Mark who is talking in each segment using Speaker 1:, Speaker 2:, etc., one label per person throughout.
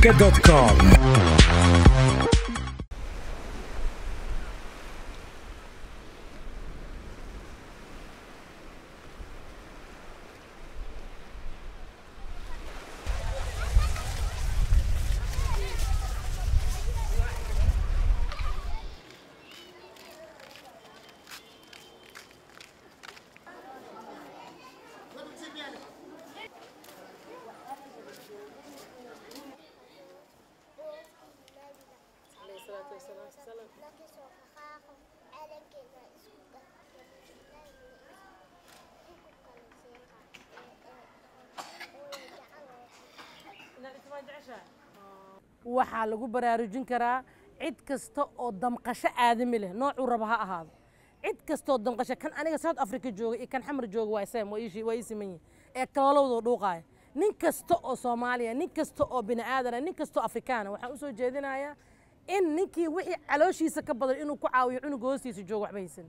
Speaker 1: calanka.com.
Speaker 2: waxaa lagu baraarujin karaa cid kasta oo damqasho aadami leh noocuu raba ha ahaado cid kasta oo damqasho kan aniga South Africa jooga iyo kan xamar jooga waa isay waa isiman ee kalowdo dhuuqay nin kasta oo Soomaaliya nin kasta oo bini aadan nin kasta oo Afrikaan waxaan u soo jeedinayaa in ninkii wixii calooshiisa ka badan inuu ku caawiyo cunug hoostiisa joogo waxba haysan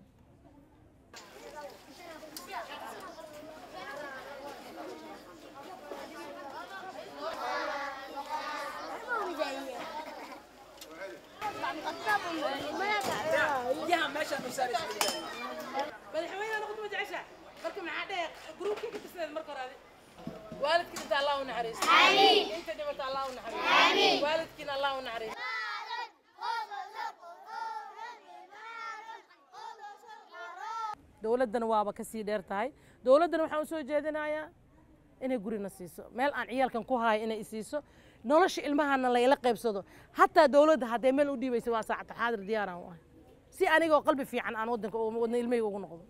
Speaker 2: والدك انت الله ونعريس امين انت دمت الله ونعريس امين والدك الله ونعريس dawladana waaba ka sii dheer tahay dawladana waxaan u soo jeedinayaa inay gurina siiso meel aan ciyalkan ku haay inay isiiso nolosha ilmahana la ila qaybsado hatta dawladda haday meel u dhiibayso waa saacad xaadir diyaaran waa si aniga qalbi fiican aan wadanka wadna ilmahayga ugu noqdo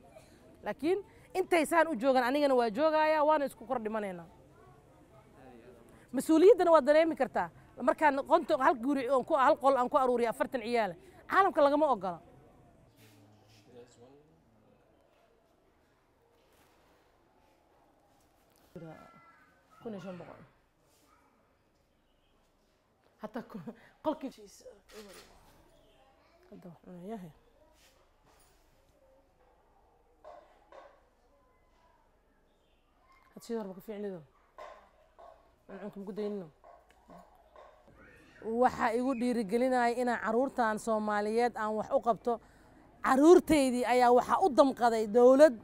Speaker 2: laakiin intaysaan u joogan anigana waa joogaya waana isku kor dhimanayna مسؤوليتنا ودنيمي كرتا مركان قنت هالجوري أنكو هالقول أنكو أروري أفرتن عياله عالم كلا جماعة أقرا كنا شون بقول حتى قل كيف هذا يا هي هتشي ضربك في عندي waxa igu dhiirigelinaya inaan caruurtan Soomaaliyeed aan wax u qabto caruurteydii ayaa waxa u damqaday dawlad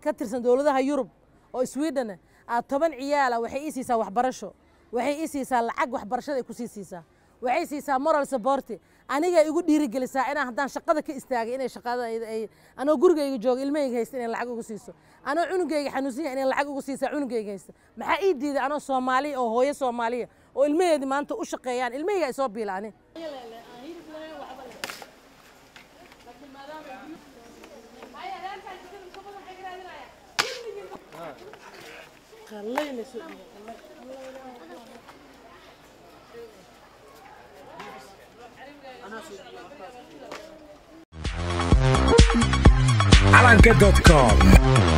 Speaker 2: ka tirsan dawladaha Yurub oo Sweden ah 10 ciyaala waxay isiisaa waxbarasho waxay isiisaa lacag waxbarashada ay ku siisaa waxay siisaa moral support aniga igu dhiirigelisaa inaan hadaan shaqada ka istaagay inay shaqada ay anoo gurigayga joogo ilmahayga haysto inay lacag ugu siiso anoo cunugayga xanuunsan inay lacag ugu siisaa cunugayga haysto maxaa ii diiday anoo Soomaali oo hooyo Soomaaliya oo ilmaheedii maanta u shaqeeyaan ilmahayga ay soo biilaan
Speaker 1: calanka.com